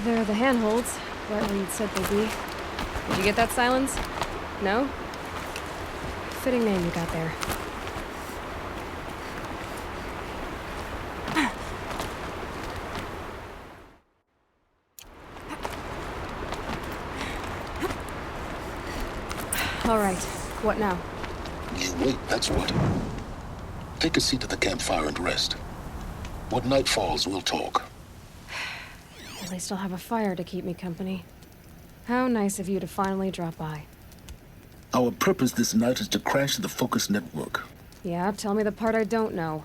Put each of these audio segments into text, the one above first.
They're the handholds, right where you'd said they'd be. Did you get that, Silence? No? Fitting name you got there. All right, what now? You wait, that's what. Take a seat at the campfire and rest. When night falls, we'll talk. At least I'll have a fire to keep me company. How nice of you to finally drop by. Our purpose this night is to crash the Focus network. Yeah, tell me the part I don't know.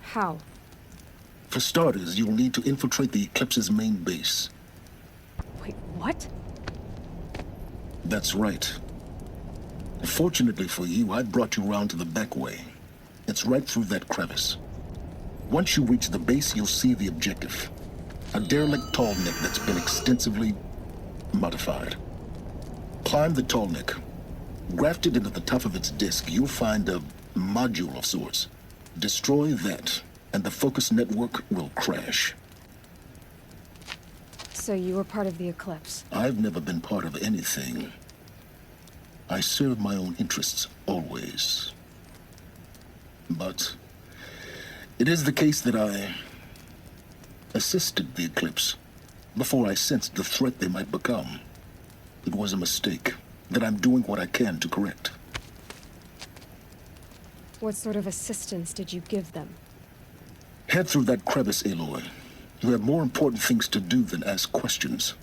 How? For starters, you'll need to infiltrate the Eclipse's main base. Wait, what? That's right. Fortunately for you, I brought you round to the back way. It's right through that crevice. Once you reach the base, you'll see the objective. A derelict tall neck that's been extensively modified. Climb the tall neck. Grafted into the top of its disk, you'll find a module of sorts. Destroy that, and the Focus network will crash. So you were part of the Eclipse? I've never been part of anything. I serve my own interests, always. But it is the case that I assisted the Eclipse before I sensed the threat they might become. It was a mistake that I'm doing what I can to correct. What sort of assistance did you give them? Head through that crevice, Aloy. You have more important things to do than ask questions.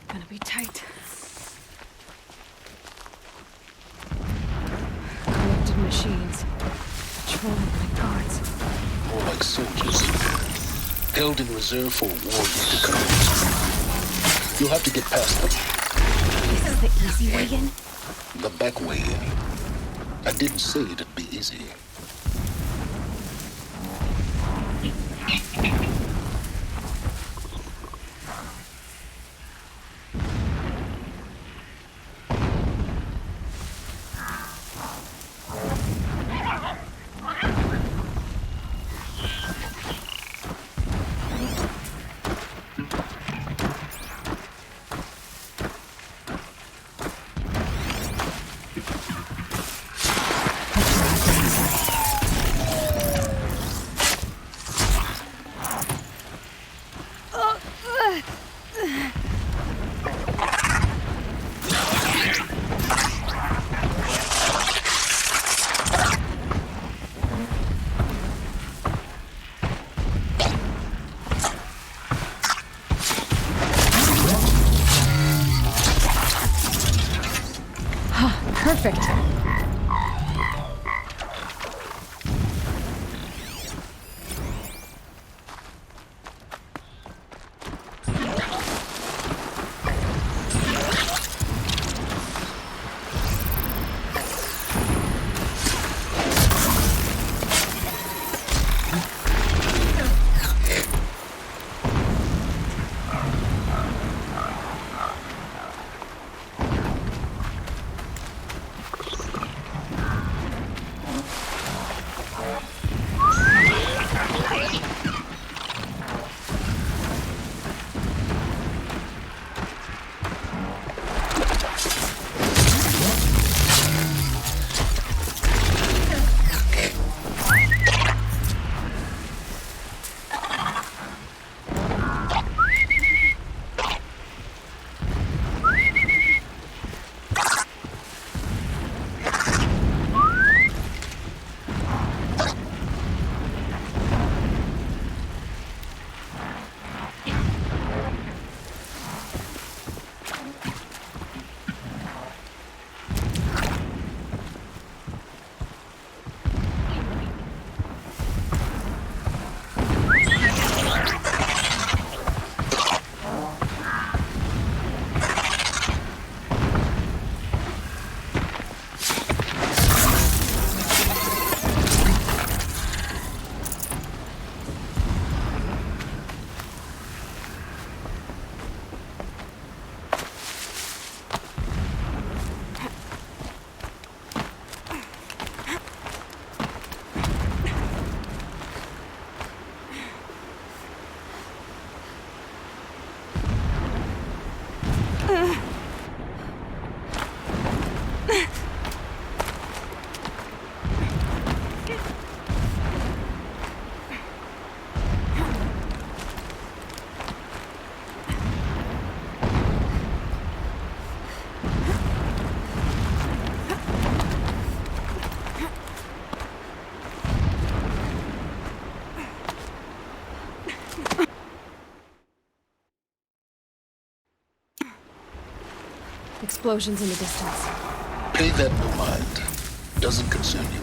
Gonna be tight. Collected machines. Patrolling like guards. More like soldiers. Held in reserve for a war yet to come. You'll have to get past them. This is the easy way in? The back way in. I didn't say it'd be easy. Perfect. Explosions in the distance. Pay that no mind. Doesn't concern you.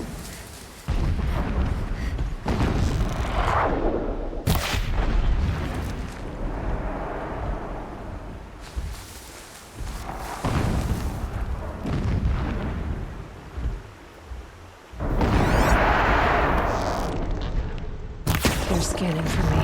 They're scanning for me.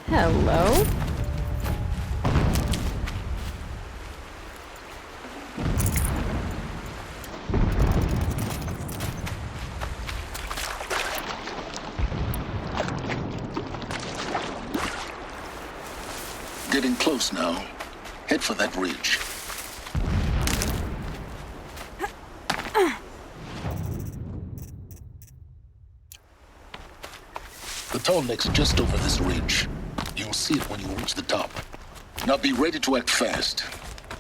Hello? Getting close now. Head for that ridge. The tall neck's just over this ridge. You'll see it when you reach the top. Now be ready to act fast.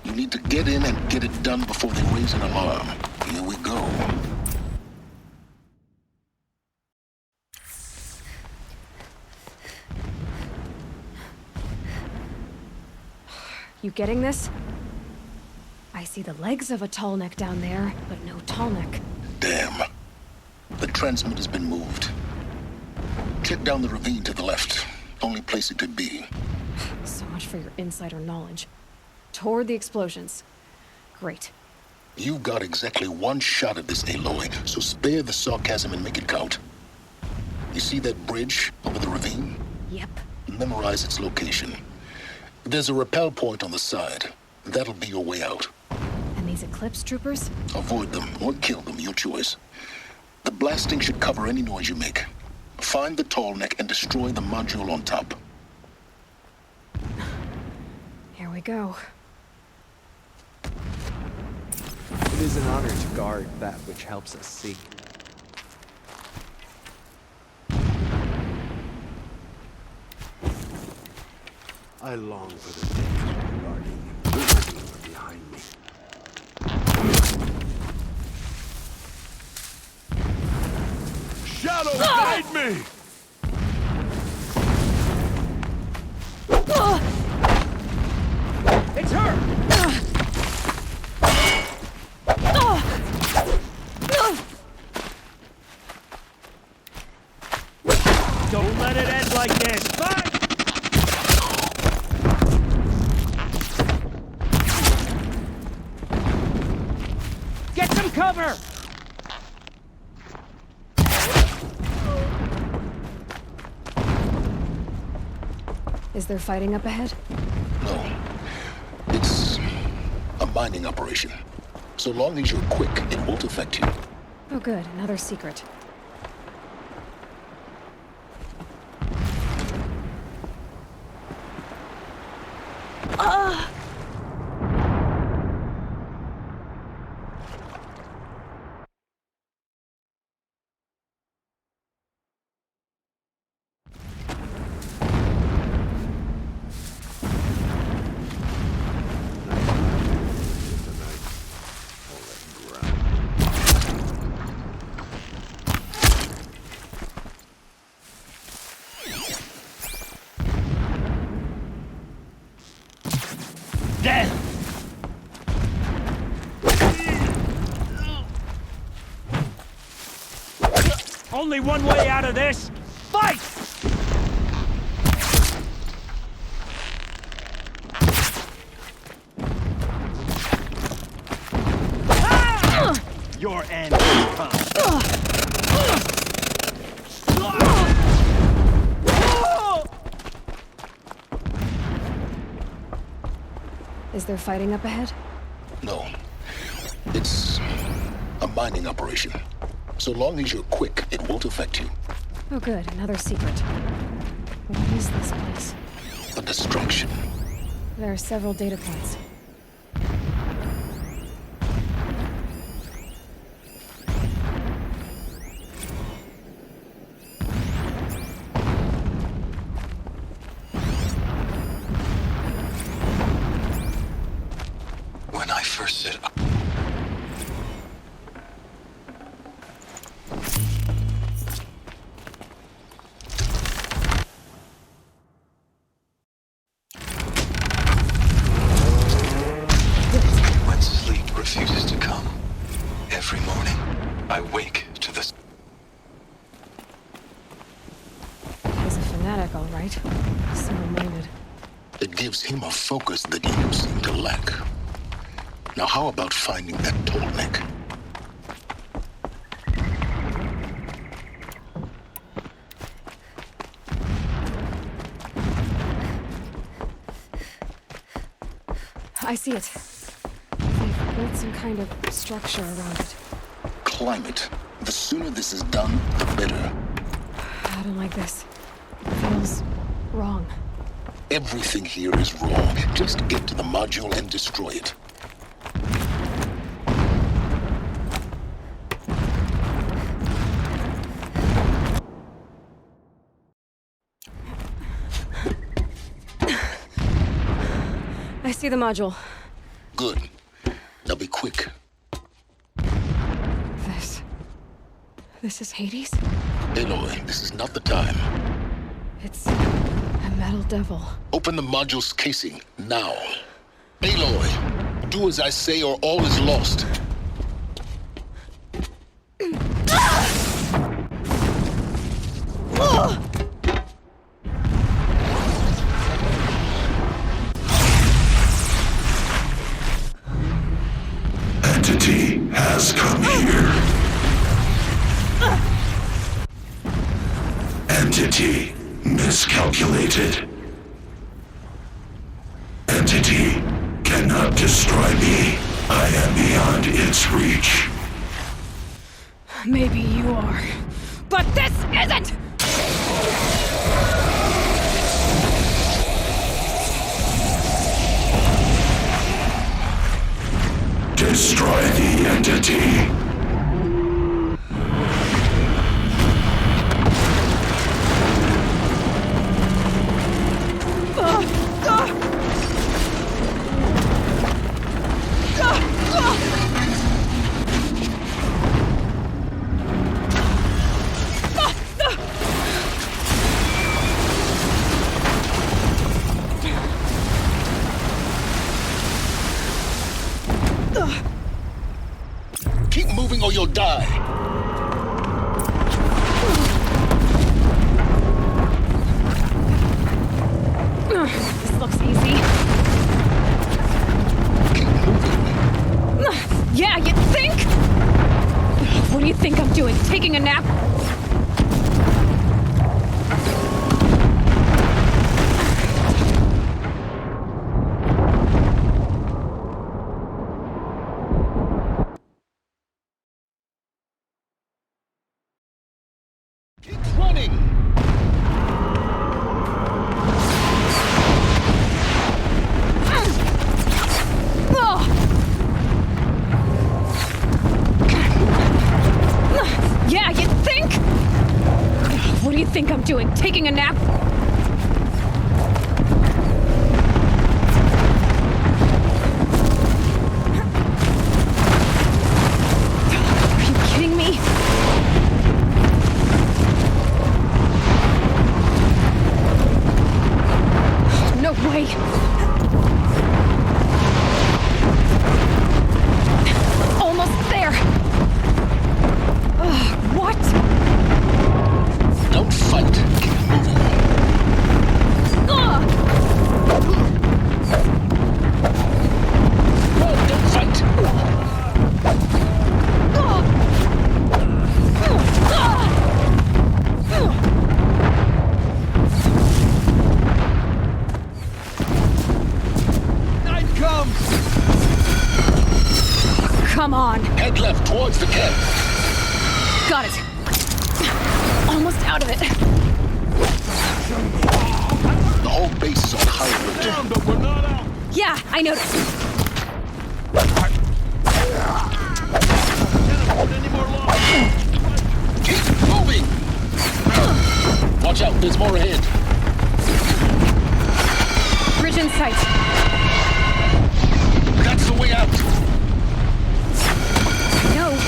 You need to get in and get it done before they raise an alarm. Here we go. You getting this? I see the legs of a tall neck down there, but no tall neck. Damn. The transmitter's been moved. Check down the ravine to the left. Only place it could be. So much for your insider knowledge. Toward the explosions. Great. You've got exactly one shot at this, Aloy, so spare the sarcasm and make it count. You see that bridge over the ravine? Yep. Memorize its location. There's a rappel point on the side. That'll be your way out. And these Eclipse troopers? Avoid them or kill them, your choice. The blasting should cover any noise you make. Find the tall neck and destroy the module on top. Here we go. It is an honor to guard that which helps us see. I long for the day guarding you behind me. Shadow, guide me! It's her! Don't let it end like this! Fight! Get some cover! Is there fighting up ahead? No. It's a mining operation. So long as you're quick, it won't affect you. Oh good, another secret. Only one way out of this! Fight! Ah! Your end will come. Is there fighting up ahead? No. It's a mining operation. So long as you're quick, it won't affect you. Oh good, another secret. What is this place? A distraction. There are several data points. When I first set up... When sleep refuses to come, every morning, I wake to this. He's a fanatic, all right. Single-minded. It gives him a focus that you seem to lack. Now how about finding that Tolnek? I see it. They've built some kind of structure around it. Climate. The sooner this is done, the better. I don't like this. It feels wrong. Everything here is wrong. Just get to the module and destroy it. I see the module. Good. Now be quick. This is Hades? Aloy, this is not the time. It's a metal devil. Open the module's casing, now. Aloy, do as I say or all is lost. Entity has come here. Entity miscalculated. Entity cannot destroy me. I am beyond its reach. Maybe you are, but this isn't! Destroy the entity. Keep moving or you'll die. This looks easy. Keep moving. Yeah, you think? What do you think I'm doing? Taking a nap? Keep running. Yeah, you think? What do you think I'm doing? Taking a nap? Are you kidding me? No way! Almost there! What? Don't fight. Keep moving. Oh, Don't fight. come on! Head left towards the camp. Got it. Almost out of it. The whole base is on high alert. Down, but we're not out. Yeah, I noticed. Can't afford any more losses. Keep moving! Watch out, there's more ahead. Bridge in sight. That's the way out. No.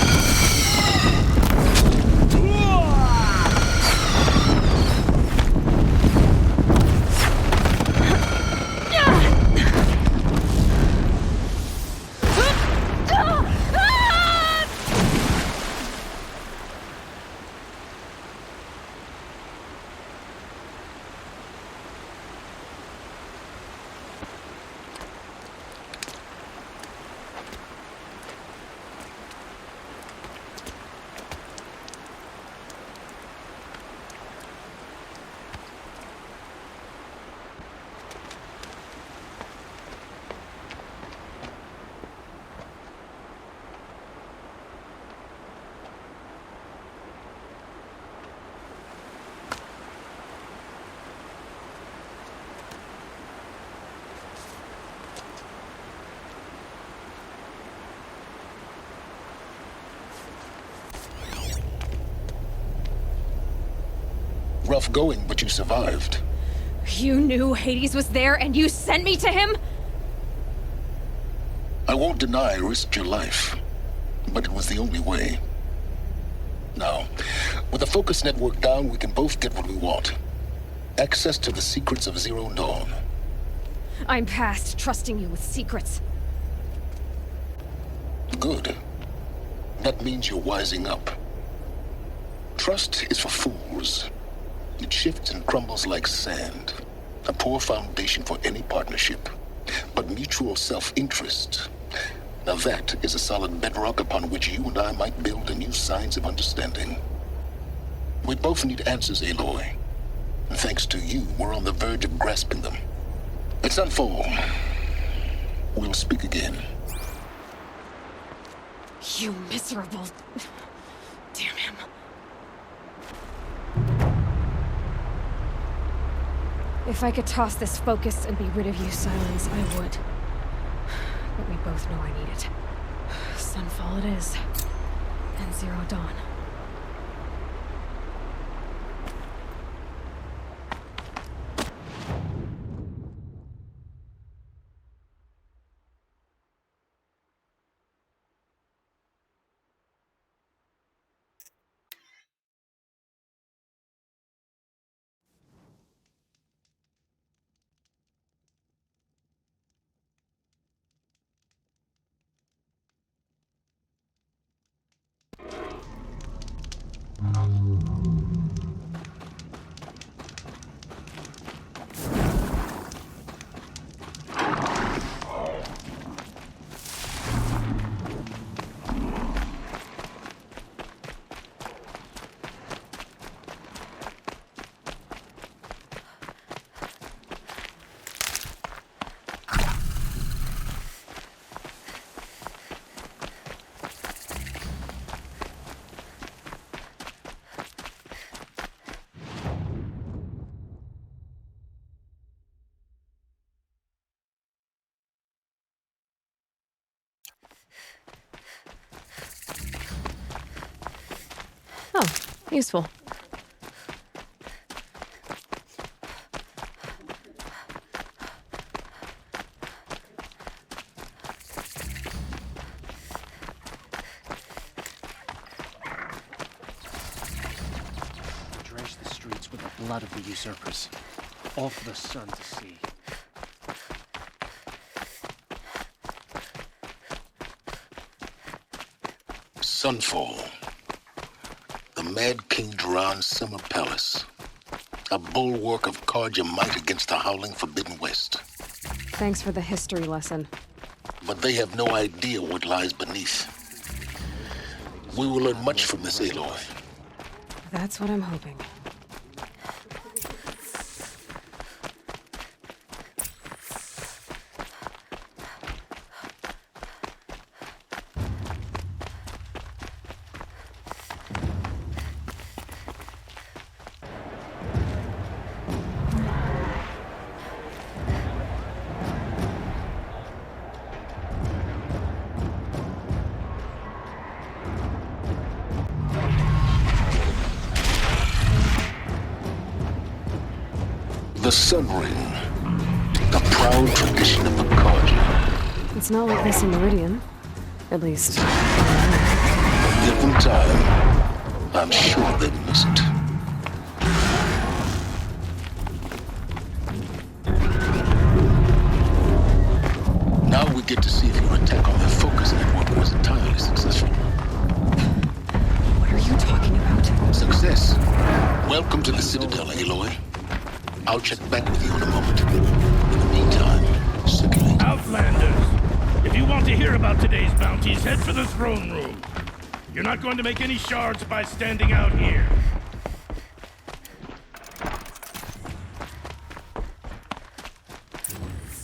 Rough going, but you survived. You knew Hades was there and you sent me to him? I won't deny I risked your life, but it was the only way. Now, with the focus network down, we can both get what we want. Access to the secrets of Zero Dawn. I'm past trusting you with secrets. Good. That means you're wising up. Trust is for fools. It shifts and crumbles like sand. A poor foundation for any partnership. But mutual self-interest, now that is a solid bedrock upon which you and I might build a new science of understanding. We both need answers, Aloy. And thanks to you, we're on the verge of grasping them. It's Sunfall. We'll speak again. You miserable... Damn him. If I could toss this focus and be rid of you, Silence, I would. But we both know I need it. Sunfall it is. And Zero Dawn. Oh, useful. Drench the streets with the blood of the usurpers. All for the sun to see. Sunfall. The Mad King Duran's summer palace. A bulwark of Carja might against the howling Forbidden West. Thanks for the history lesson. But they have no idea what lies beneath. We will learn much from this, Aloy. That's what I'm hoping. Sun Ring. The proud tradition of the Carja. It's not like this in Meridian. At least. Give them time. I'm sure they'd miss it. Now we get to see if your attack on their focus network was entirely successful. What are you talking about? Success. Welcome to the Citadel, Aloy. I'll check back with you in a moment. In the meantime, circulate. Outlanders! If you want to hear about today's bounties, head for the throne room. You're not going to make any shards by standing out here.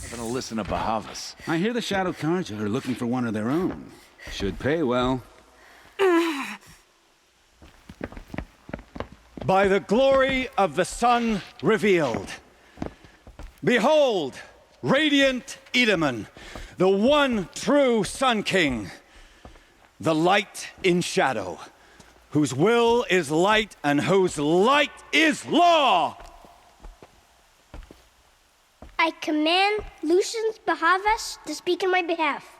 I'm gonna listen to Bahavas. I hear the Shadow Carja are looking for one of their own. Should pay well. By the glory of the sun revealed. Behold, radiant Edaman, the one true Sun King. The light in shadow, whose will is light and whose light is law. I command Lucius Bahavas to speak in my behalf.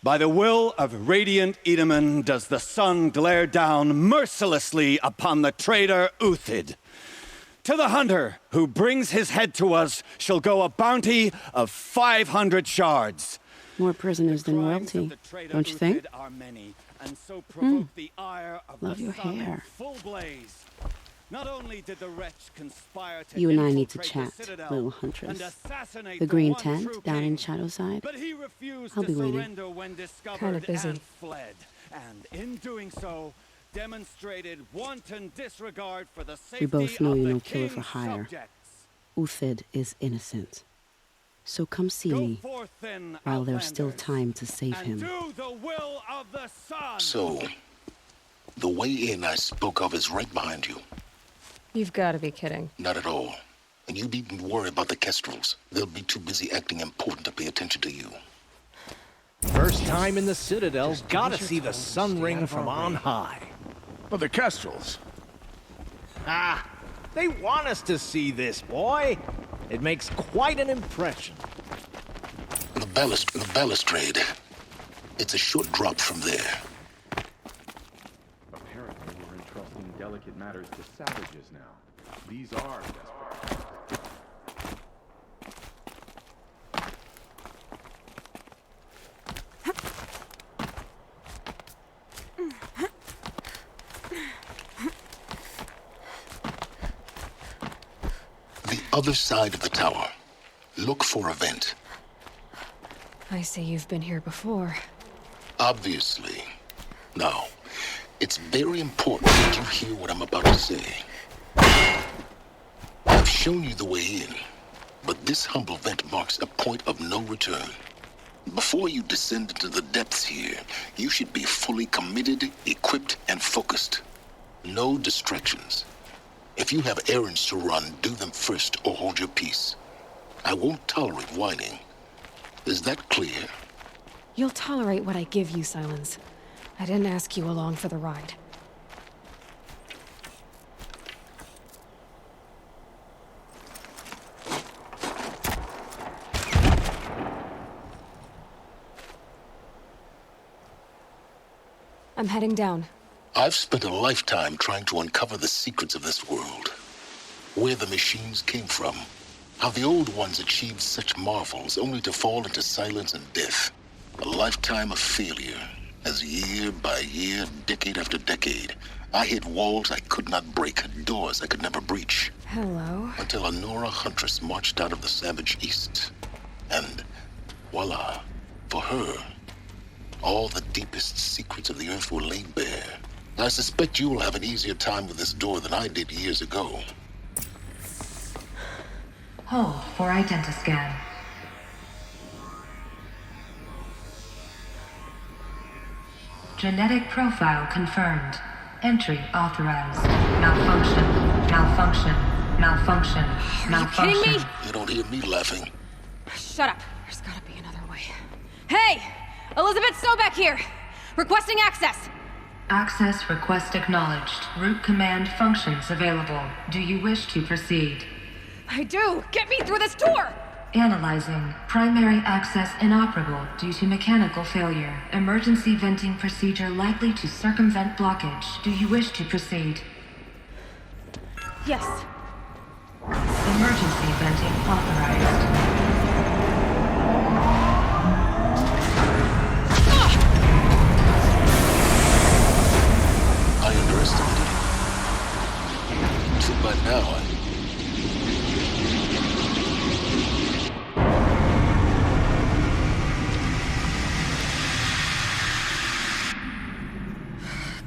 By the will of radiant Edaman does the sun glare down mercilessly upon the traitor Uthid. To the hunter who brings his head to us shall go a bounty of 500 shards. More prisoners than royalty, don't you think? Love your hair. Not only did the wretch conspire to You and I need to chat, little huntress. The green tent down in Shadowside. but he refused I'll to be waiting. surrender when discovered Kinda busy. and fled. And in doing so, demonstrated wanton disregard for the safety We both know of you're the no killer king's for hire. subjects. Uthid is innocent. So come see Go me forth then, while there's still Outlanders, time to save and him. do the will of the sun. So, the way in I spoke of is right behind you. You've got to be kidding. Not at all. And you needn't worry about the Kestrels. They'll be too busy acting important to pay attention to you. First time in the Citadel's gotta see the Sun Ring from on high. But the Kestrels. Ah, they want us to see this, boy. It makes quite an impression. The balustrade. It's a short drop from there. Apparently, we're entrusting delicate matters to savages now. These are desperate. The other side of the tower. Look for a vent. I see you've been here before. Obviously. Now, it's very important that you hear what I'm about to say. I've shown you the way in, but this humble vent marks a point of no return. Before you descend into the depths here, you should be fully committed, equipped, and focused. No distractions. If you have errands to run, do them first or hold your peace. I won't tolerate whining. Is that clear? You'll tolerate what I give you, Silence. I didn't ask you along for the ride. I'm heading down. I've spent a lifetime trying to uncover the secrets of this world. Where the machines came from. How the old ones achieved such marvels only to fall into silence and death. A lifetime of failure. As year by year, decade after decade, I hit walls I could not break, doors I could never breach. Hello? Until a Nora huntress marched out of the savage east. And voila, for her, all the deepest secrets of the earth were laid bare. I suspect you will have an easier time with this door than I did years ago. Hold for identiscan. Genetic profile confirmed. Entry authorized. Malfunction. Malfunction. Malfunction. Malfunction. Are you kidding me? You don't hear me laughing. Shut up. There's gotta be another way. Hey! Elizabeth Sobeck here! Requesting access! Access request acknowledged. Root command functions available. Do you wish to proceed? I do! Get me through this door! Analyzing. Primary access inoperable due to mechanical failure. Emergency venting procedure likely to circumvent blockage. Do you wish to proceed? Yes. Emergency venting authorized. I underestimated you. Too bad now,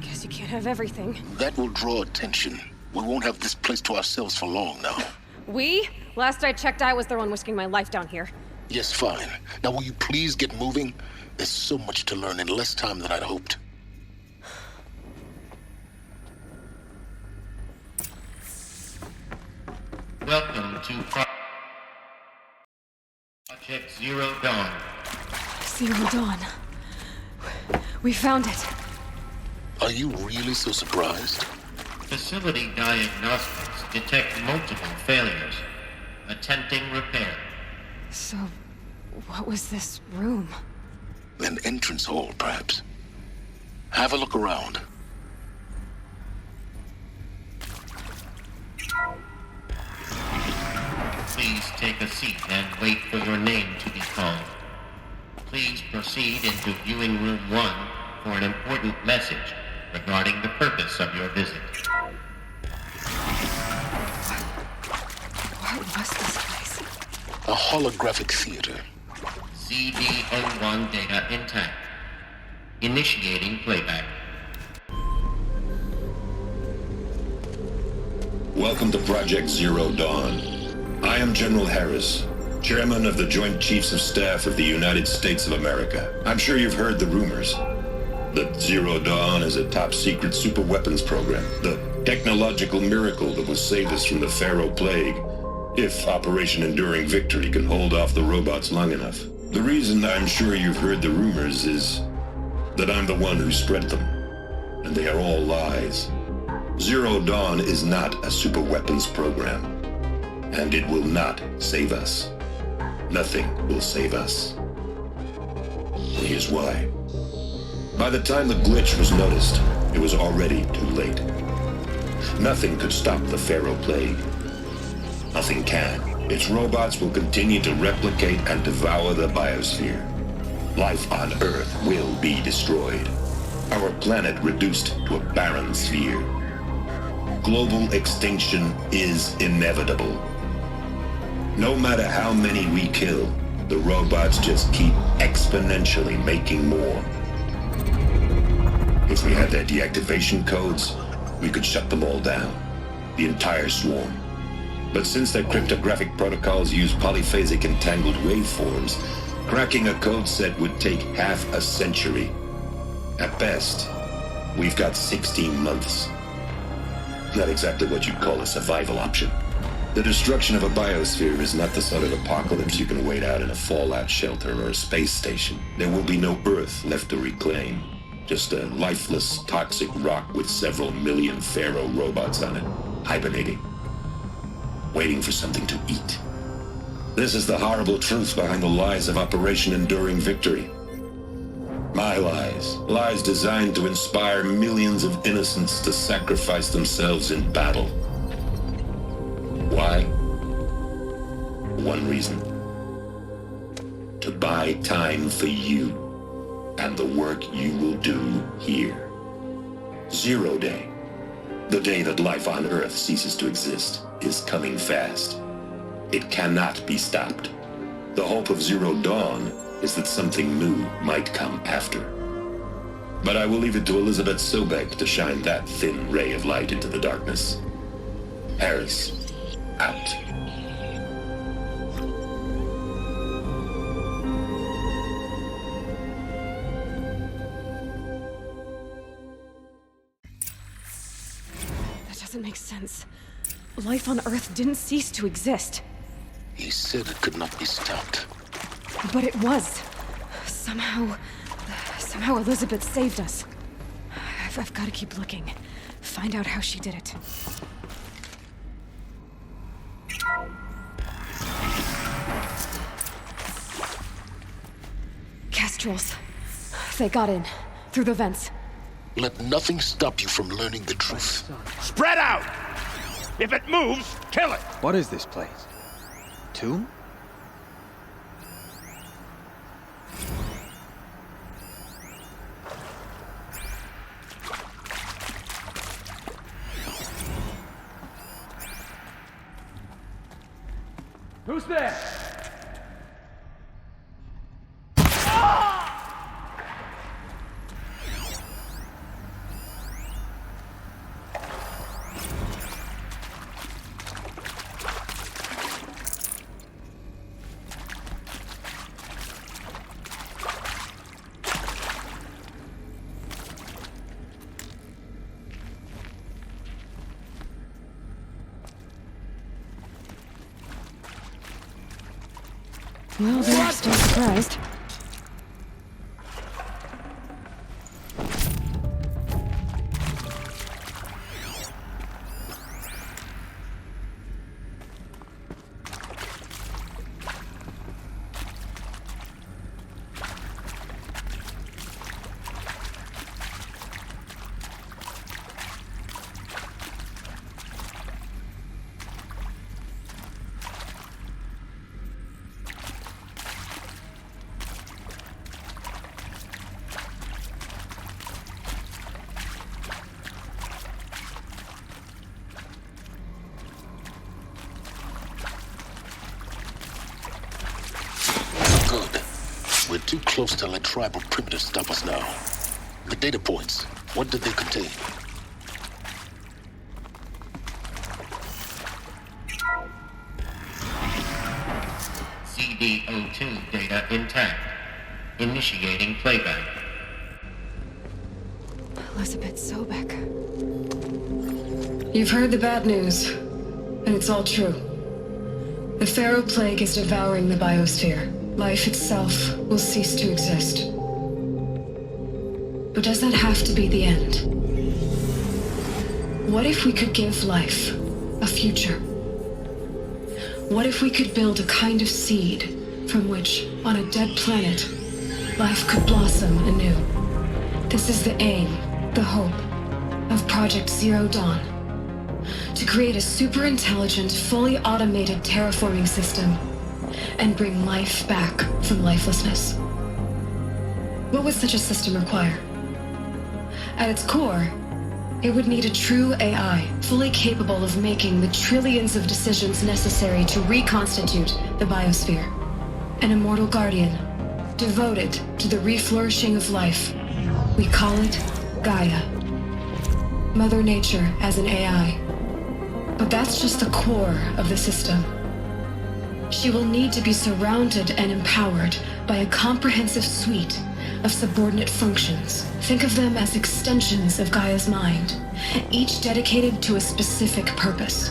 Guess you can't have everything. That will draw attention. We won't have this place to ourselves for long now. We? Last I checked, I was the one risking my life down here. Yes, fine. Now will you please get moving? There's so much to learn in less time than I'd hoped. Welcome to Project Zero Dawn. Zero Dawn. We found it. Are you really so surprised? Facility diagnostics detect multiple failures. Attempting repair. So, what was this room? An entrance hall, perhaps. Have a look around. Please take a seat and wait for your name to be called. Please proceed into viewing room 1 for an important message regarding the purpose of your visit. What was this place? A holographic theater. CD01 data intact. Initiating playback. Welcome to Project Zero Dawn. I am General Harris, Chairman of the Joint Chiefs of Staff of the United States of America. I'm sure you've heard the rumors that Zero Dawn is a top-secret superweapons program, the technological miracle that will save us from the Pharaoh Plague, if Operation Enduring Victory can hold off the robots long enough. The reason I'm sure you've heard the rumors is that I'm the one who spread them, and they are all lies. Zero Dawn is not a superweapons program, and it will not save us. Nothing will save us. And here's why. By the time the glitch was noticed, it was already too late. Nothing could stop the Pharaoh Plague. Nothing can. Its robots will continue to replicate and devour the biosphere. Life on Earth will be destroyed. Our planet reduced to a barren sphere. Global extinction is inevitable. No matter how many we kill, the robots just keep exponentially making more. If we had their deactivation codes, we could shut them all down. The entire swarm. But since their cryptographic protocols use polyphasic entangled waveforms, cracking a code set would take half a century. At best, we've got 16 months. Not exactly what you'd call a survival option. The destruction of a biosphere is not the sort of apocalypse you can wait out in a fallout shelter or a space station. There will be no Earth left to reclaim. Just a lifeless, toxic rock with several million Pharaoh robots on it, hibernating, waiting for something to eat. This is the horrible truth behind the lies of Operation Enduring Victory. My lies. Lies designed to inspire millions of innocents to sacrifice themselves in battle. Why? One reason. To buy time for you and the work you will do here. Zero Day, the day that life on Earth ceases to exist, is coming fast. It cannot be stopped. The hope of Zero Dawn is that something new might come after. But I will leave it to Elizabeth Sobek to shine that thin ray of light into the darkness. Harris, out. That doesn't make sense. Life on Earth didn't cease to exist. He said it could not be stopped. But it was. Somehow Elizabeth saved us. I've got to keep looking. Find out how she did it. Kestrels. They got in. Through the vents. Let nothing stop you from learning the truth. Spread out! If it moves, kill it! What is this place? Tomb? Who's there? Well, they're still surprised. We're too close to let tribal primitives stop us now. The data points, what did they contain? CD02 data intact. Initiating playback. Elizabeth Sobek. You've heard the bad news, and it's all true. The Pharaoh Plague is devouring the biosphere. Life itself will cease to exist. But does that have to be the end? What if we could give life a future? What if we could build a kind of seed from which, on a dead planet, life could blossom anew? This is the aim, the hope, of Project Zero Dawn. To create a super-intelligent, fully automated terraforming system and bring life back from lifelessness. What would such a system require? At its core, it would need a true AI, fully capable of making the trillions of decisions necessary to reconstitute the biosphere. An immortal guardian, devoted to the reflourishing of life. We call it Gaia. Mother Nature as an AI. But that's just the core of the system. She will need to be surrounded and empowered by a comprehensive suite of subordinate functions. Think of them as extensions of Gaia's mind, each dedicated to a specific purpose.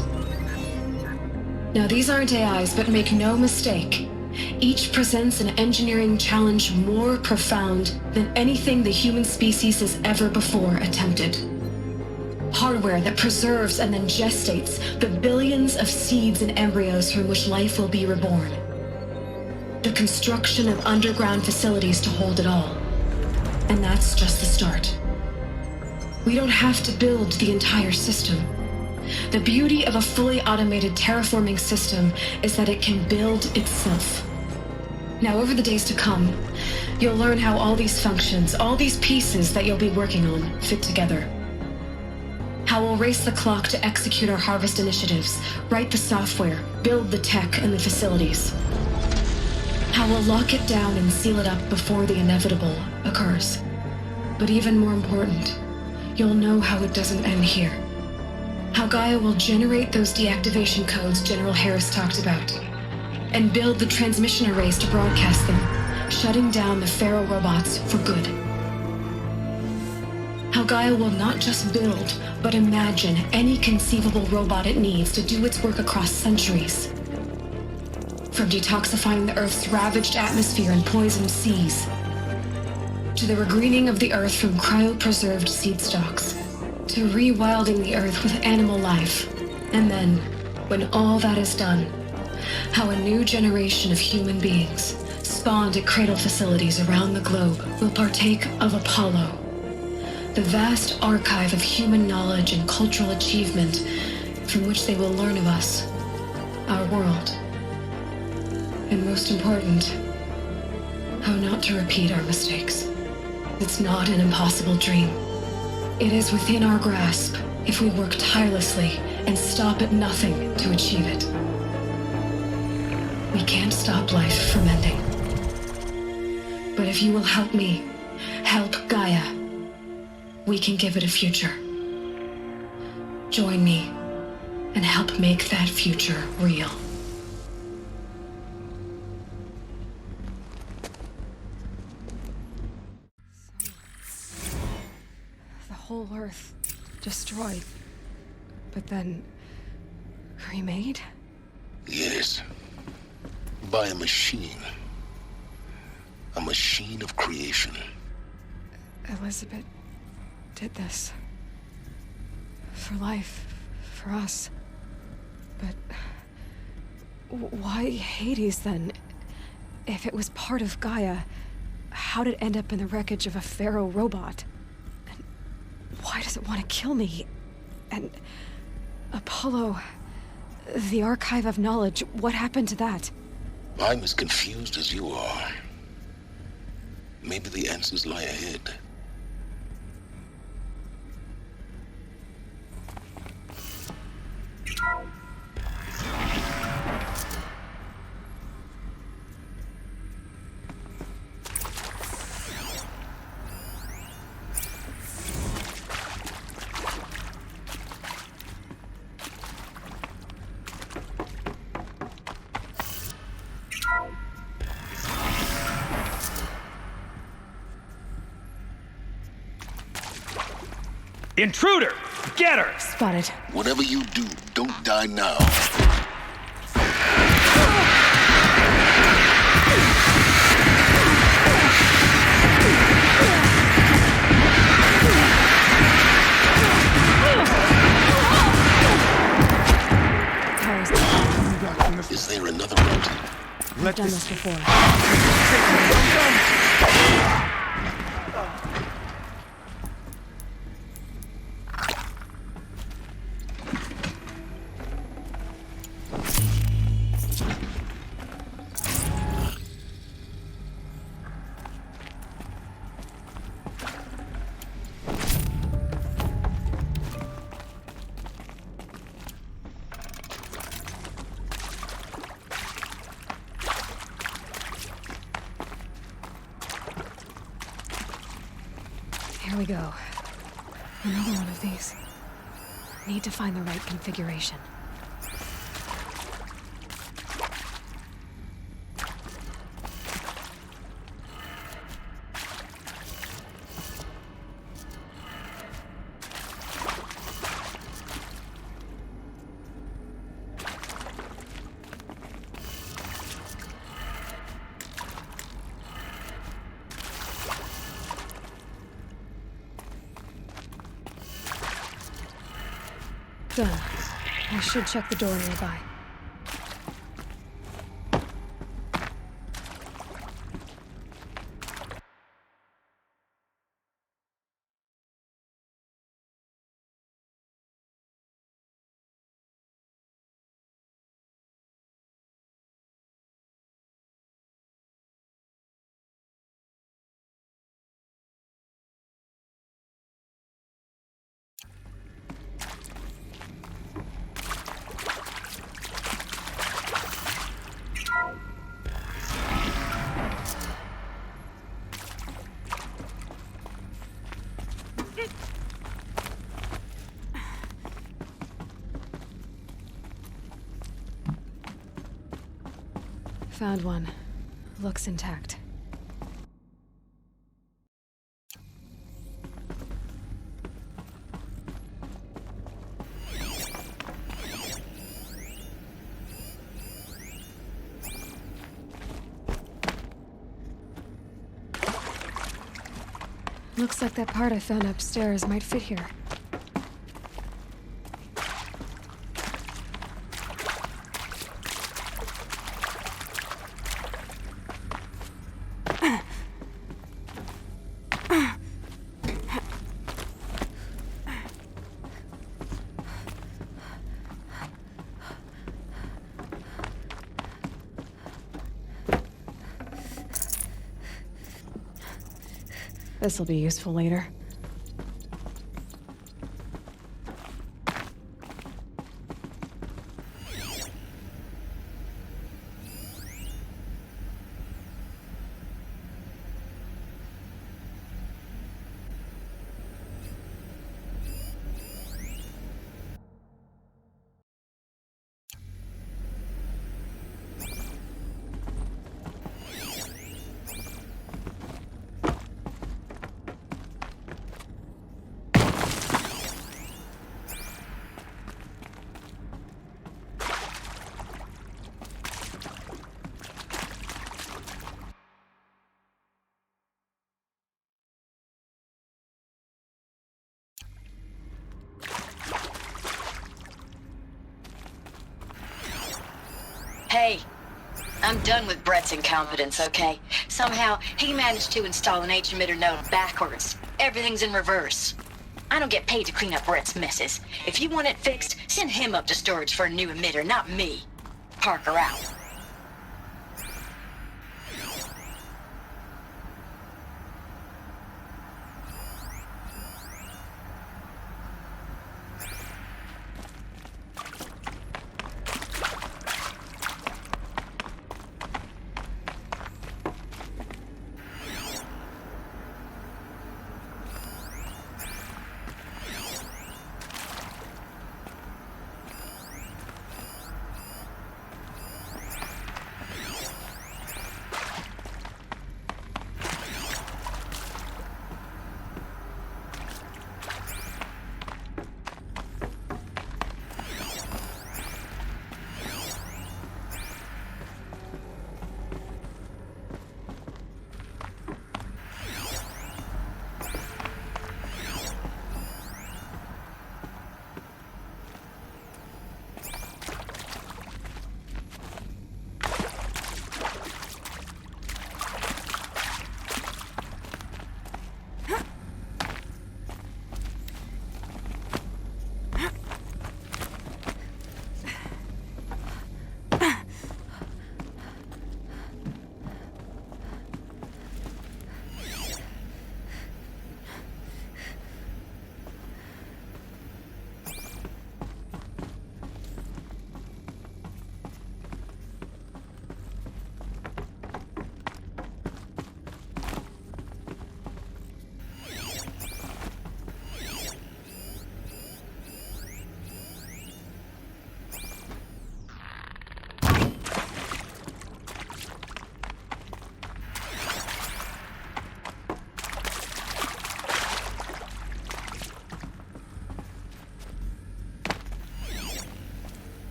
Now, these aren't AIs, but make no mistake, each presents an engineering challenge more profound than anything the human species has ever before attempted. Hardware that preserves and then gestates the billions of seeds and embryos from which life will be reborn. The construction of underground facilities to hold it all. And that's just the start. We don't have to build the entire system. The beauty of a fully automated terraforming system is that it can build itself. Now, over the days to come, you'll learn how all these functions, all these pieces that you'll be working on, fit together. How we'll race the clock to execute our harvest initiatives, write the software, build the tech and the facilities. How we'll lock it down and seal it up before the inevitable occurs. But even more important, you'll know how it doesn't end here. How Gaia will generate those deactivation codes General Harris talked about, and build the transmission arrays to broadcast them, shutting down the Pharaoh robots for good. How Gaia will not just build, but imagine any conceivable robot it needs to do its work across centuries. From detoxifying the Earth's ravaged atmosphere and poisoned seas, to the regreening of the earth from cryopreserved seed stalks, to rewilding the earth with animal life. And then, when all that is done, how a new generation of human beings, spawned at cradle facilities around the globe, will partake of Apollo, the vast archive of human knowledge and cultural achievement from which they will learn of us, our world, and most important, how not to repeat our mistakes. It's not an impossible dream. It is within our grasp if we work tirelessly and stop at nothing to achieve it. We can't stop life from ending. But if you will help me, help Gaia, we can give it a future. Join me and help make that future real. The whole Earth destroyed, but then remade? Yes. By a machine. A machine of creation. Elizabeth did this. For life. For us. But why Hades then? If it was part of Gaia, how did it end up in the wreckage of a Pharaoh robot? And why does it want to kill me? And Apollo, the archive of knowledge, what happened to that? I'm as confused as you are. Maybe the answers lie ahead. Intruder! Get her! Spotted. Whatever you do, don't die now. Is there another route? I've done this before. Here we go. Another one of these. Need to find the right configuration. Done. I should check the door nearby. Found one. Looks intact. Looks like that part I found upstairs might fit here. This'll be useful later. Hey, I'm done with Brett's incompetence, okay? Somehow, he managed to install an H-emitter node backwards. Everything's in reverse. I don't get paid to clean up Brett's messes. If you want it fixed, send him up to storage for a new emitter, not me. Parker out.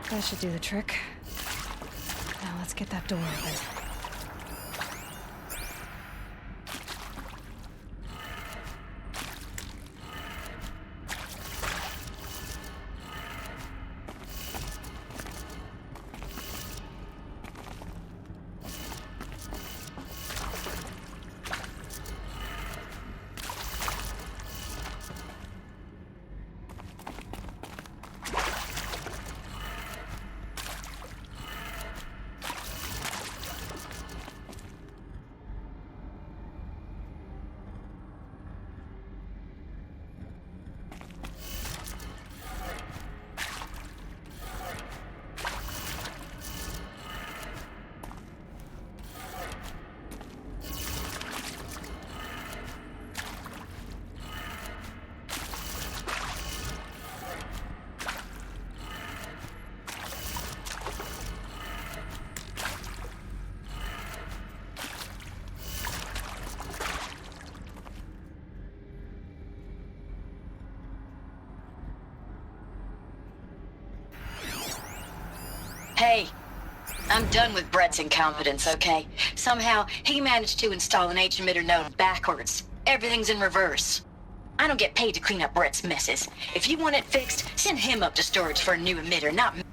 That should do the trick. Now let's get that door open. I'm done with Brett's incompetence, okay? Somehow, he managed to install an H-emitter node backwards. Everything's in reverse. I don't get paid to clean up Brett's messes. If you want it fixed, send him up to storage for a new emitter, not me.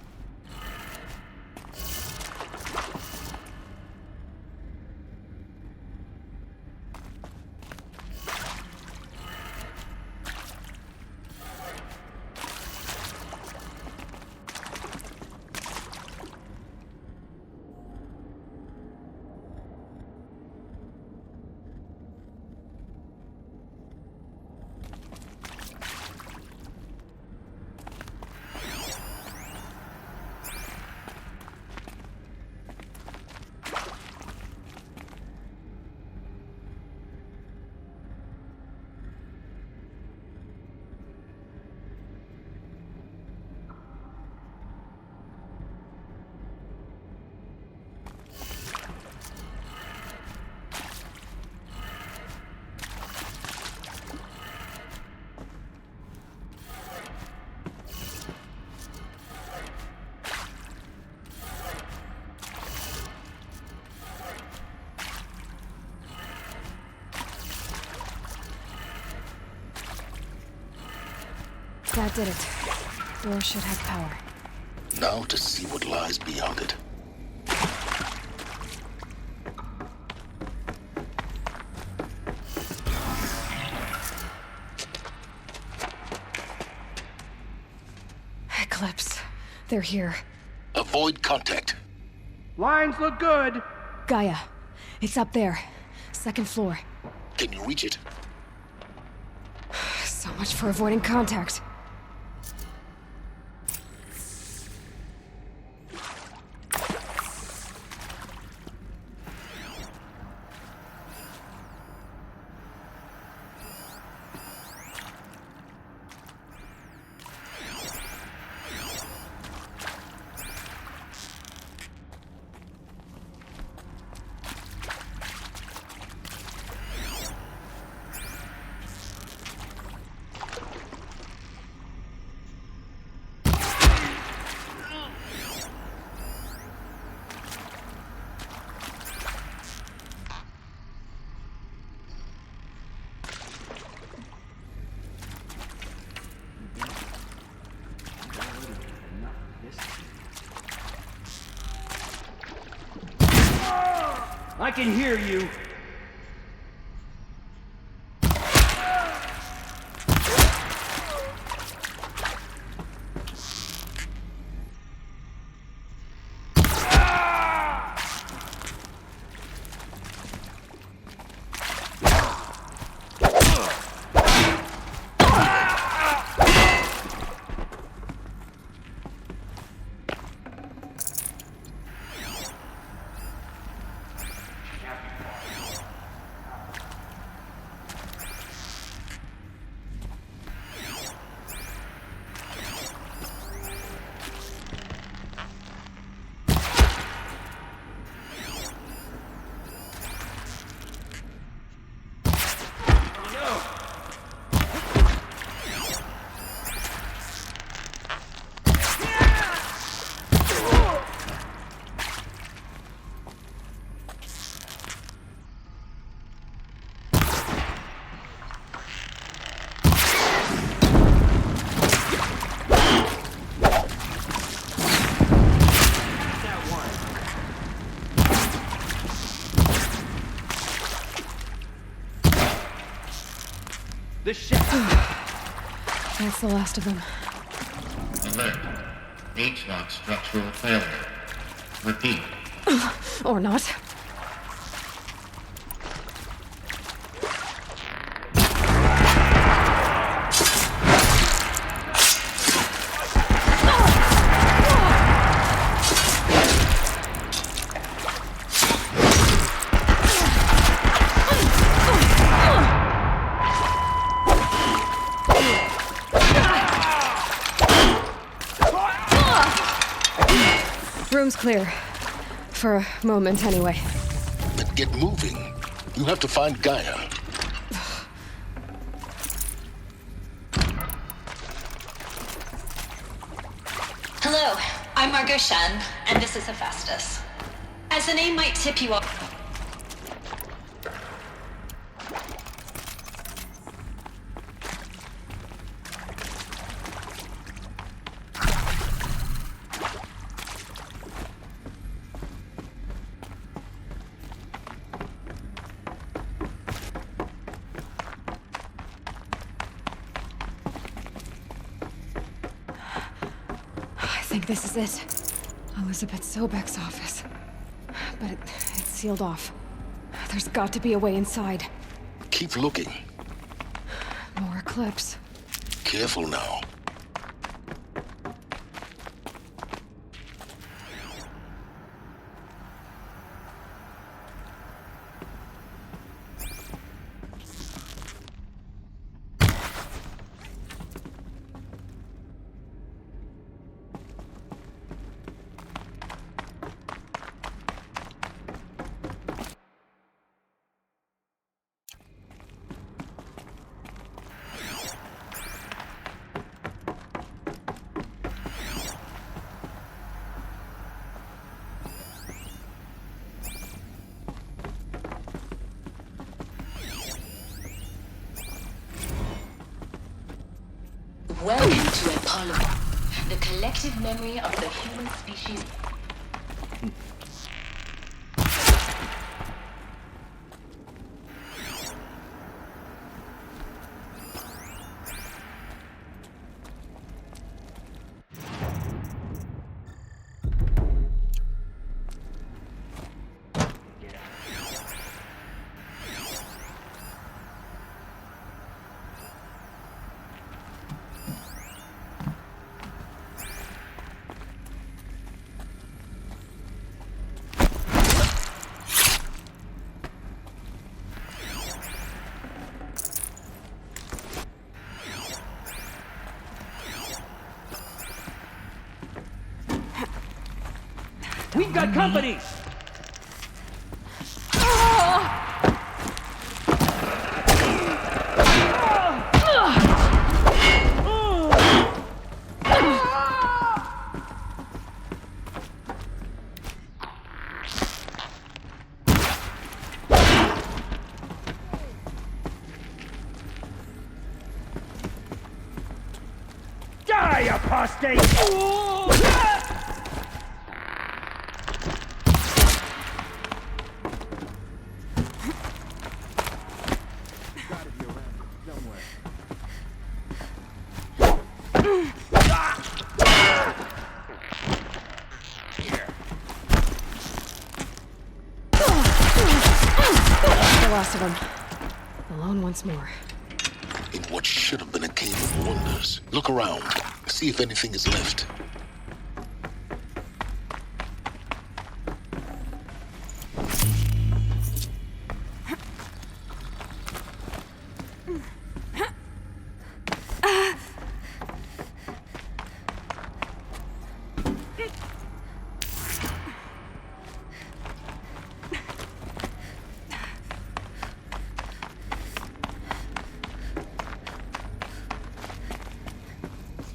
That did it. Door should have power. Now to see what lies beyond it. Eclipse. They're here. Avoid contact. Lines look good. Gaia. It's up there. Second floor. Can you reach it? So much for avoiding contact. I can hear you. The shaft. That's the last of them. Alert. H-lock structural failure. Repeat. Or not. Room's clear. For a moment, anyway. But get moving. You have to find Gaia. Hello, I'm Margot Shen, and this is Hephaestus. As the name might tip you off. I think this is it. Elizabeth Sobek's office. But it's sealed off. There's got to be a way inside. Keep looking. More clips. Careful now. Welcome to Apollo, the collective memory of the human species. We've got company! Die, apostate! The last of them. Alone once more. In what should have been a cave of wonders. Look around. See if anything is left.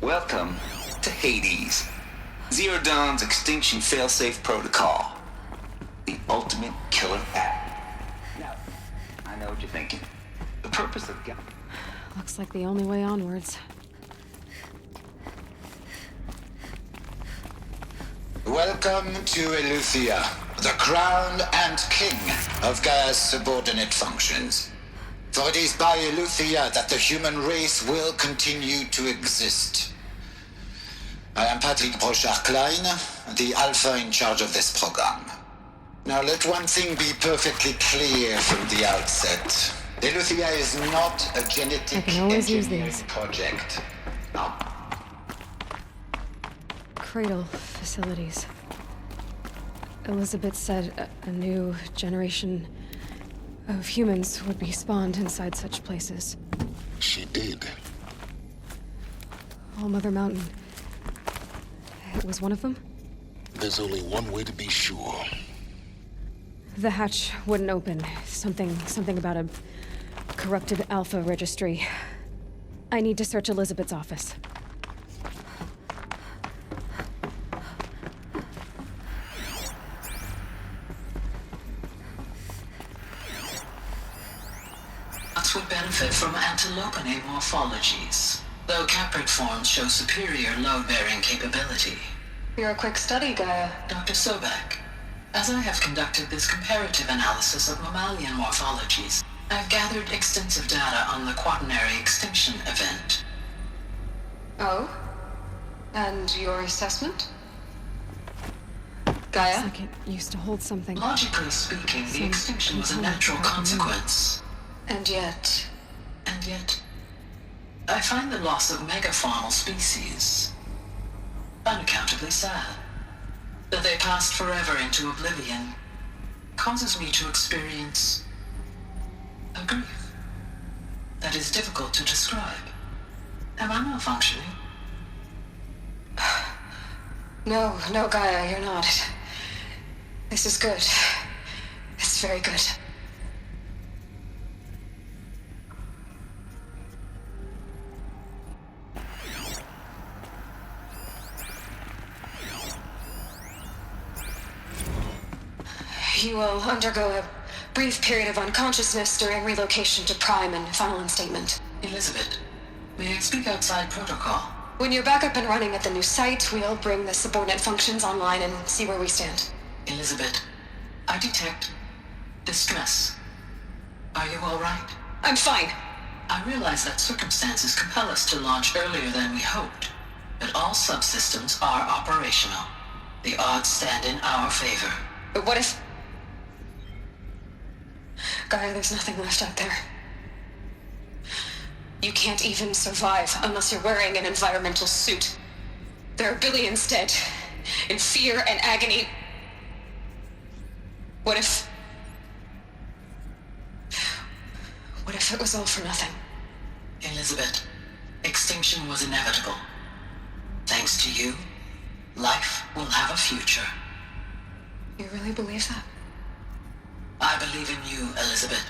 Welcome to Hades. Zero Dawn's extinction failsafe protocol. The ultimate killer app. Now, I know what you're thinking. The purpose of Looks like the only way onwards. Welcome to Eleuthia, the crown and king of Gaia's subordinate functions. For it is by Eleuthia that the human race will continue to exist. I am Patrick Brochard-Klein, the Alpha in charge of this program. Now let one thing be perfectly clear from the outset. Eleuthia is not a genetic engineering project. No. Cradle facilities. Elizabeth said a new generation of humans would be spawned inside such places. She did. All Mother Mountain. It was one of them? There's only one way to be sure. The hatch wouldn't open. Something about a corrupted Alpha registry. I need to search Elizabeth's office. benefit from antilopinae morphologies, though caprid forms show superior load-bearing capability. You're a quick study, Gaia. Dr. Sobek, as I have conducted this comparative analysis of mammalian morphologies, I've gathered extensive data on the quaternary extinction event. Oh? And your assessment? Gaia? It's like it used to hold something. Logically speaking, the extinction was a natural consequence. And yet, I find the loss of megafaunal species unaccountably sad. That they passed forever into oblivion causes me to experience a grief that is difficult to describe. Am I malfunctioning? No, Gaia, you're not. This is good. It's very good. You will undergo a brief period of unconsciousness during relocation to Prime and final instatement. Elizabeth, may I speak outside protocol? When you're back up and running at the new site, we'll bring the subordinate functions online and see where we stand. Elizabeth, I detect distress. Are you all right? I'm fine. I realize that circumstances compel us to launch earlier than we hoped, but all subsystems are operational. The odds stand in our favor. But what if... Gaia, there's nothing left out there. You can't even survive unless you're wearing an environmental suit. There are billions dead, in fear and agony. What if it was all for nothing? Elizabeth, extinction was inevitable. Thanks to you, life will have a future. You really believe that? I believe in you, Elizabeth.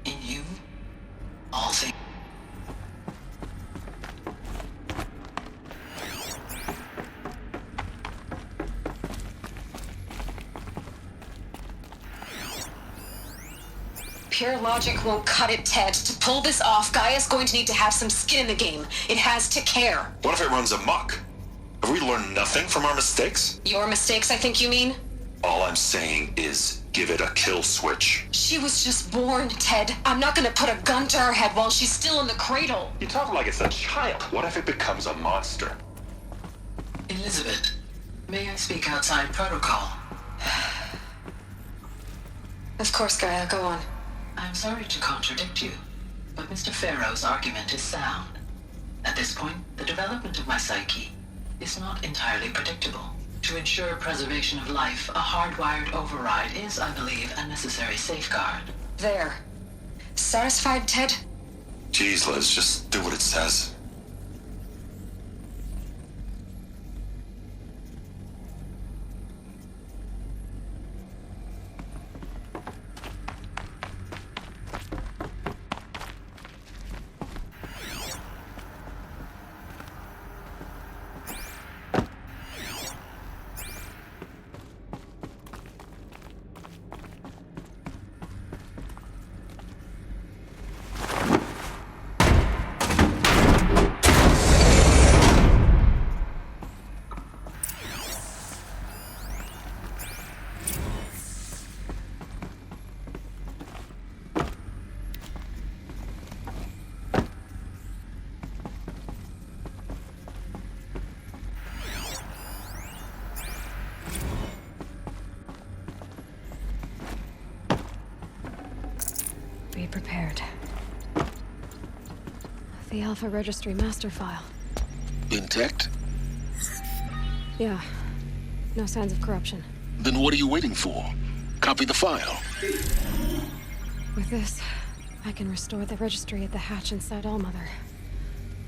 In you, all things. Pure logic won't cut it, Ted. To pull this off, Gaia's going to need to have some skin in the game. It has to care. What if it runs amok? Have we learned nothing from our mistakes? Your mistakes, I think you mean? All I'm saying is give it a kill switch. She was just born, Ted. I'm not gonna put a gun to her head while she's still in the cradle. You talk like it's a child. What if it becomes a monster? Elizabeth, may I speak outside protocol? Of course, Gaia, go on. I'm sorry to contradict you, but Mr. Farrow's argument is sound. At this point, the development of my psyche is not entirely predictable. To ensure preservation of life, a hardwired override is, I believe, a necessary safeguard. There. Satisfied, Ted? Jeez, Liz, just do what it says. Be prepared. The Alpha Registry master file. Intact? Yeah. No signs of corruption. Then what are you waiting for? Copy the file. With this, I can restore the registry at the hatch inside Allmother.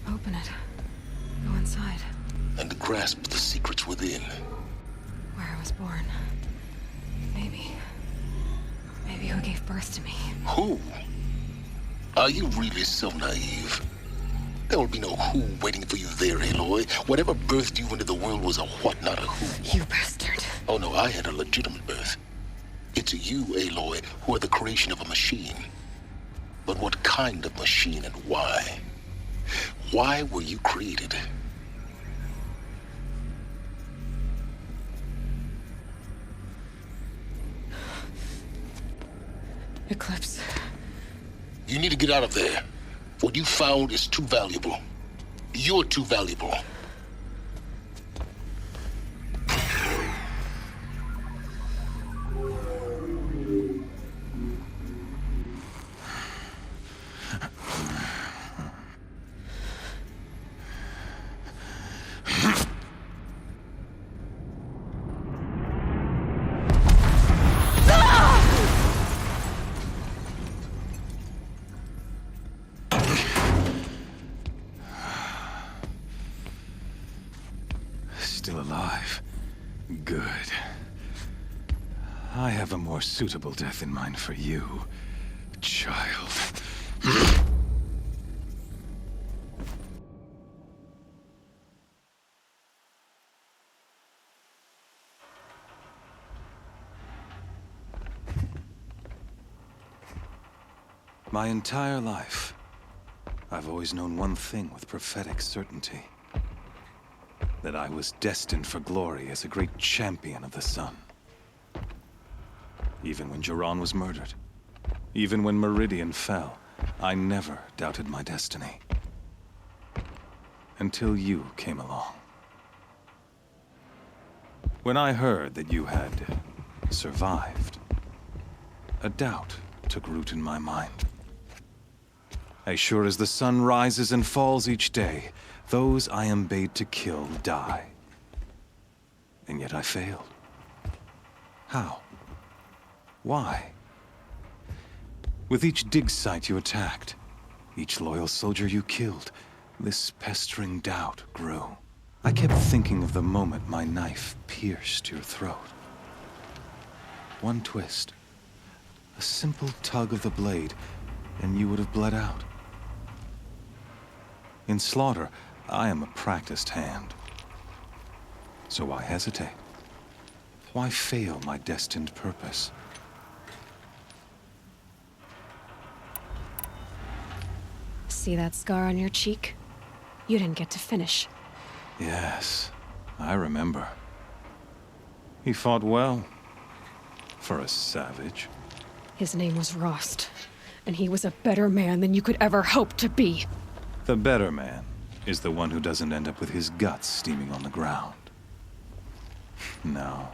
Open it. Go inside. And grasp the secrets within. Where I was born. Maybe who gave birth to me. Who? Are you really so naive? There will be no who waiting for you there, Aloy. Whatever birthed you into the world was a what, not a who. You bastard. Oh no, I had a legitimate birth. It's you, Aloy, who are the creation of a machine. But what kind of machine and why? Why were you created? Eclipse. You need to get out of there. What you found is too valuable. You're too valuable. Still alive. Good. I have a more suitable death in mind for you, child. My entire life, I've always known one thing with prophetic certainty. That I was destined for glory as a great champion of the sun. Even when Jiran was murdered, even when Meridian fell, I never doubted my destiny. Until you came along. When I heard that you had survived, a doubt took root in my mind. As sure as the sun rises and falls each day, those I am bade to kill die. And yet I failed. How? Why? With each dig site you attacked, each loyal soldier you killed, this pestering doubt grew. I kept thinking of the moment my knife pierced your throat. One twist, a simple tug of the blade, and you would have bled out. In slaughter, I am a practiced hand. So why hesitate? Why fail my destined purpose? See that scar on your cheek? You didn't get to finish. Yes, I remember. He fought well. For a savage. His name was Rost, and he was a better man than you could ever hope to be. The better man is the one who doesn't end up with his guts steaming on the ground. No,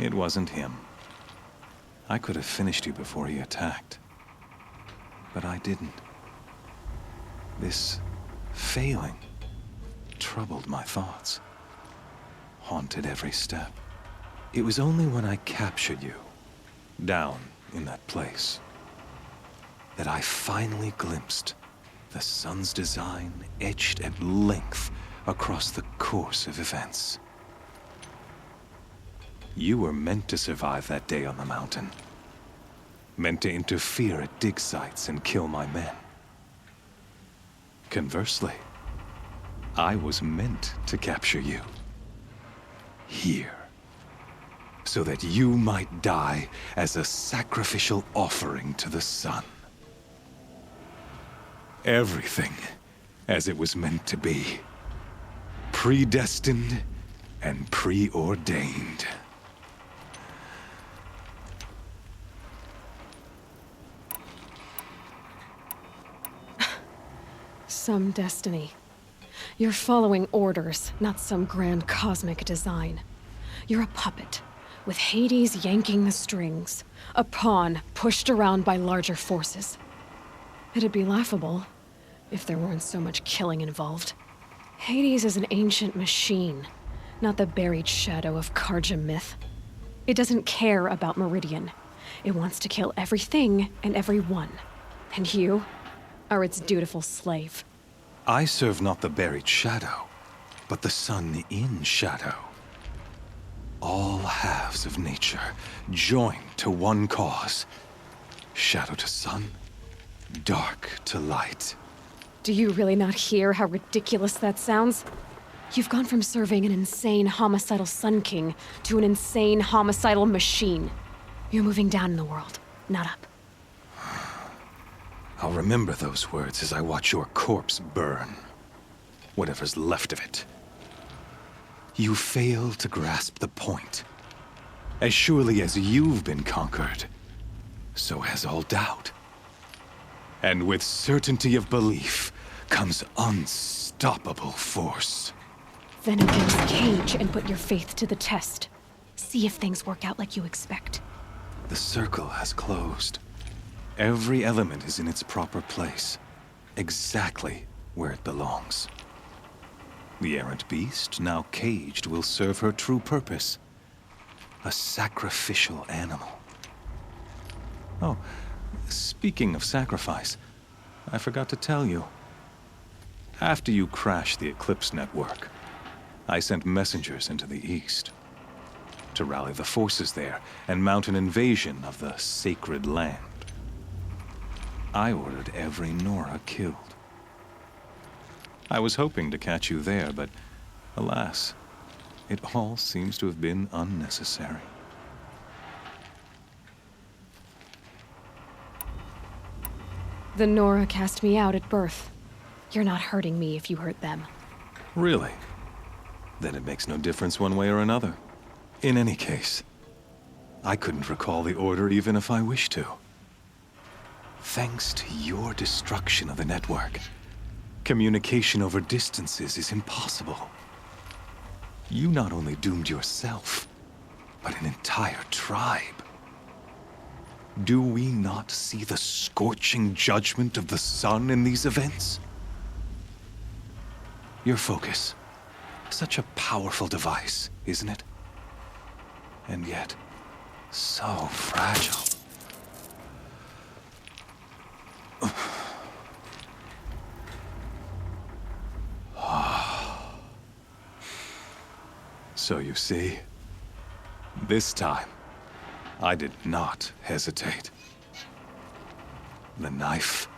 it wasn't him. I could have finished you before he attacked. But I didn't. This failing troubled my thoughts, haunted every step. It was only when I captured you, down in that place, that I finally glimpsed the sun's design etched at length across the course of events. You were meant to survive that day on the mountain. Meant to interfere at dig sites and kill my men. Conversely, I was meant to capture you. Here. So that you might die as a sacrificial offering to the sun. Everything as it was meant to be. Predestined and preordained. Some destiny. You're following orders, not some grand cosmic design. You're a puppet, with Hades yanking the strings. A pawn pushed around by larger forces. It'd be laughable if there weren't so much killing involved. Hades is an ancient machine, not the buried shadow of Karja myth. It doesn't care about Meridian. It wants to kill everything and everyone. And you are its dutiful slave. I serve not the buried shadow, but the sun in shadow. All halves of nature joined to one cause. Shadow to sun, dark to light. Do you really not hear how ridiculous that sounds? You've gone from serving an insane homicidal Sun King to an insane homicidal machine. You're moving down in the world, not up. I'll remember those words as I watch your corpse burn. Whatever's left of it. You fail to grasp the point. As surely as you've been conquered, so has all doubt. And with certainty of belief comes unstoppable force. Then open this cage and put your faith to the test. See if things work out like you expect. The circle has closed. Every element is in its proper place, exactly where it belongs. The errant beast, now caged, will serve her true purpose. A sacrificial animal. Oh, speaking of sacrifice, I forgot to tell you. After you crashed the Eclipse network, I sent messengers into the east to rally the forces there and mount an invasion of the sacred land. I ordered every Nora killed. I was hoping to catch you there, but alas, it all seems to have been unnecessary. The Nora cast me out at birth. You're not hurting me if you hurt them. Really? Then it makes no difference one way or another. In any case, I couldn't recall the order even if I wished to. Thanks to your destruction of the network, communication over distances is impossible. You not only doomed yourself, but an entire tribe. Do we not see the scorching judgment of the sun in these events? Your focus. Such a powerful device, isn't it? And yet, so fragile. So you see, this time, I did not hesitate. The knife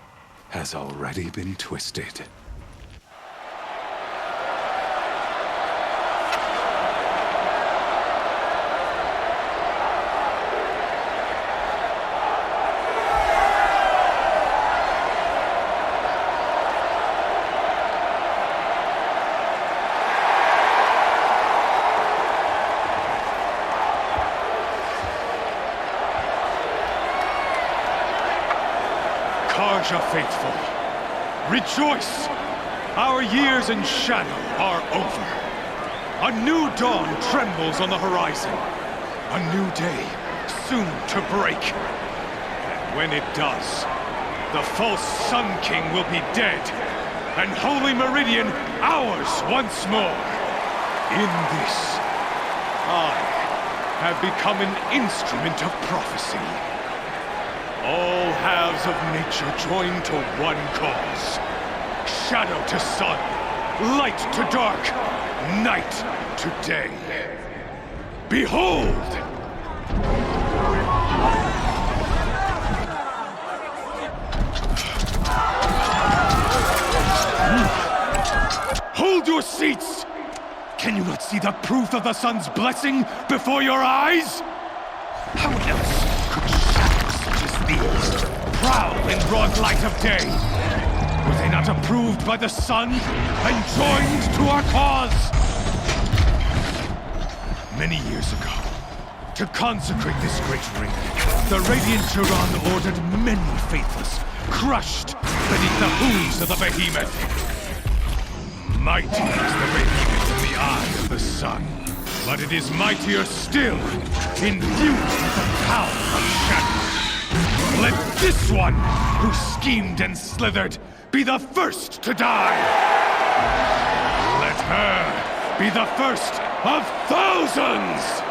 has already been twisted. Karja faithful, rejoice! Our years in shadow are over. A new dawn trembles on the horizon. A new day soon to break. And when it does, the false Sun King will be dead, and Holy Meridian ours once more. In this, I have become an instrument of prophecy. All halves of nature join to one cause. Shadow to sun, light to dark, night to day. Behold! Hold your seats! Can you not see the proof of the sun's blessing before your eyes? How else could shadows such as these prowl in broad light of day? Were they not approved by the sun and joined to our cause? Many years ago, to consecrate this great ring, the Radiant Turan ordered many faithless, crushed beneath the hooves of the behemoth. Mighty is the behemoth in the eye of the sun, but it is mightier still, imbued with the power of shadow. Let this one, who schemed and slithered, be the first to die! Let her be the first of thousands!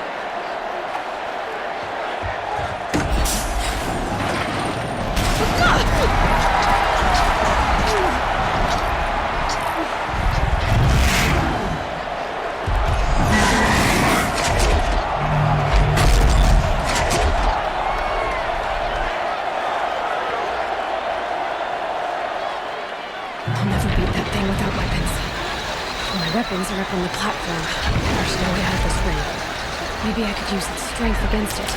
Weapons are up on the platform. There's no way out of this ring. Maybe I could use its strength against it.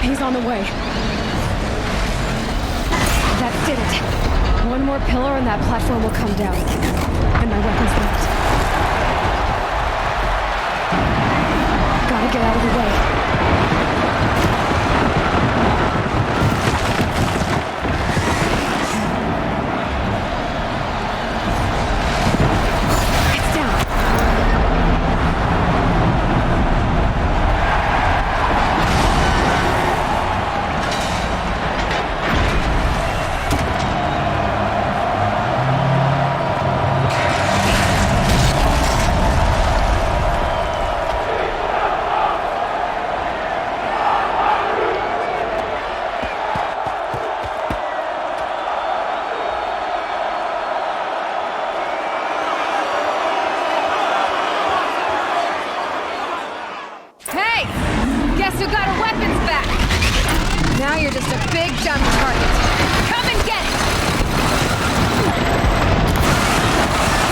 He's on the way. That did it. One more pillar and that platform will come down. And my weapon's left. Gotta get out of the way. Now you're just a big dumb target. Come and get it!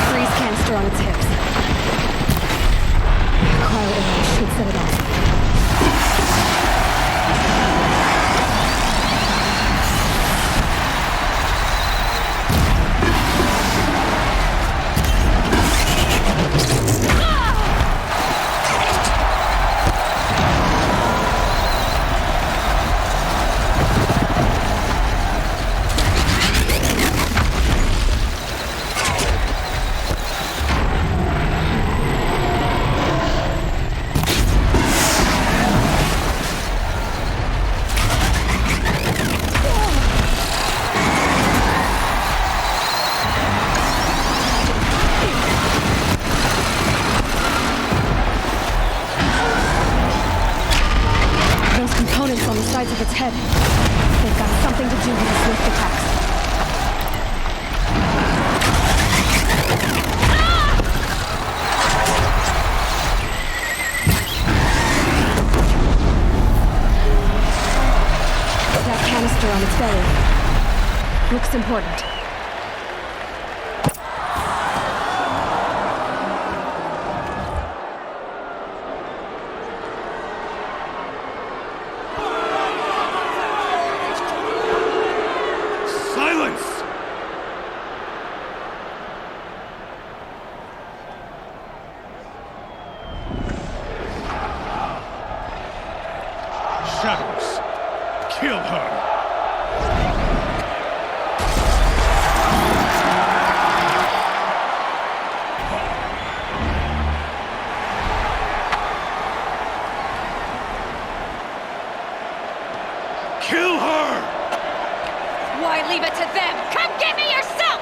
Freeze canister on its hips. Cryo array should set it off. On the sides of its head. They've got something to do with the swift attacks. That canister on its belly looks important. Shadows, kill her! Kill her! Why leave it to them? Come get me yourself!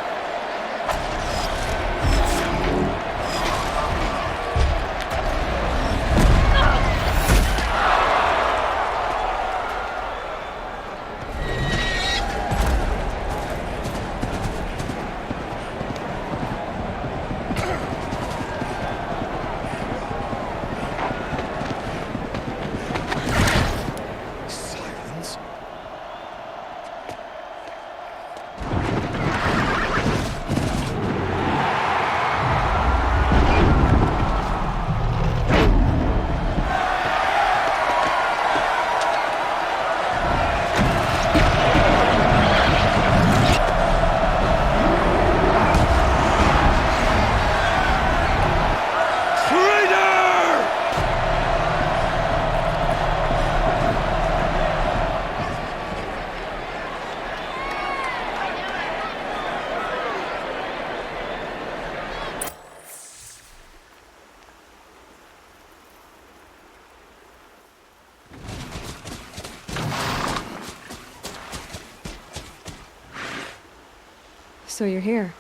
So you're here.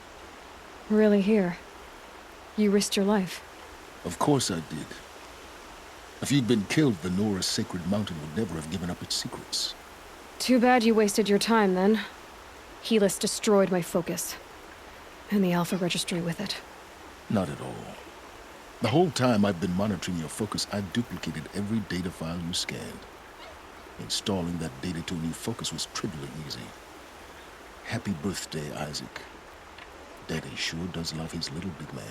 Really here. You risked your life. Of course I did. If you'd been killed, the Nora's sacred mountain would never have given up its secrets. Too bad you wasted your time, then. Helis destroyed my focus. And the Alpha Registry with it. Not at all. The whole time I've been monitoring your focus, I've duplicated every data file you scanned. Installing that data to a new focus was trivially easy. Happy birthday, Isaac. Daddy sure does love his little big man.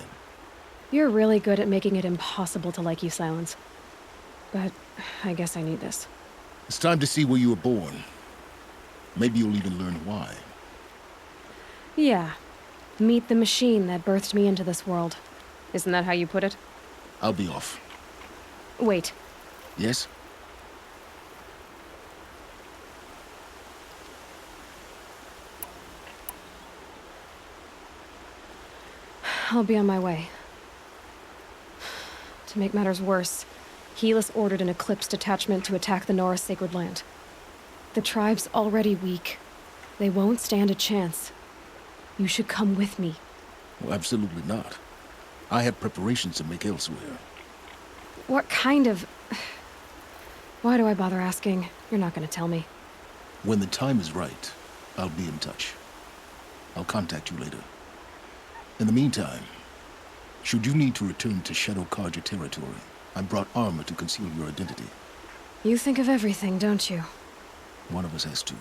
You're really good at making it impossible to like you, Silence. But I guess I need this. It's time to see where you were born. Maybe you'll even learn why. Yeah. Meet the machine that birthed me into this world. Isn't that how you put it? I'll be off. Wait. Yes? I'll be on my way. To make matters worse, Helis ordered an Eclipse detachment to attack the Nora Sacred Land. The tribe's already weak. They won't stand a chance. You should come with me. Well, absolutely not. I have preparations to make elsewhere. What kind of... Why do I bother asking? You're not gonna tell me. When the time is right, I'll be in touch. I'll contact you later. In the meantime, should you need to return to Shadow Karja territory, I brought armor to conceal your identity. You think of everything, don't you? One of us has to.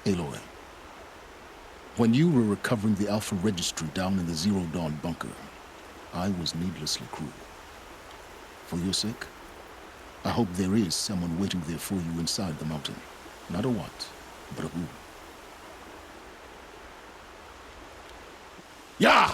Aloy, when you were recovering the Alpha Registry down in the Zero Dawn bunker, I was needlessly cruel. For your sake, I hope there is someone waiting there for you inside the mountain. Not a what, but a who. Yeah!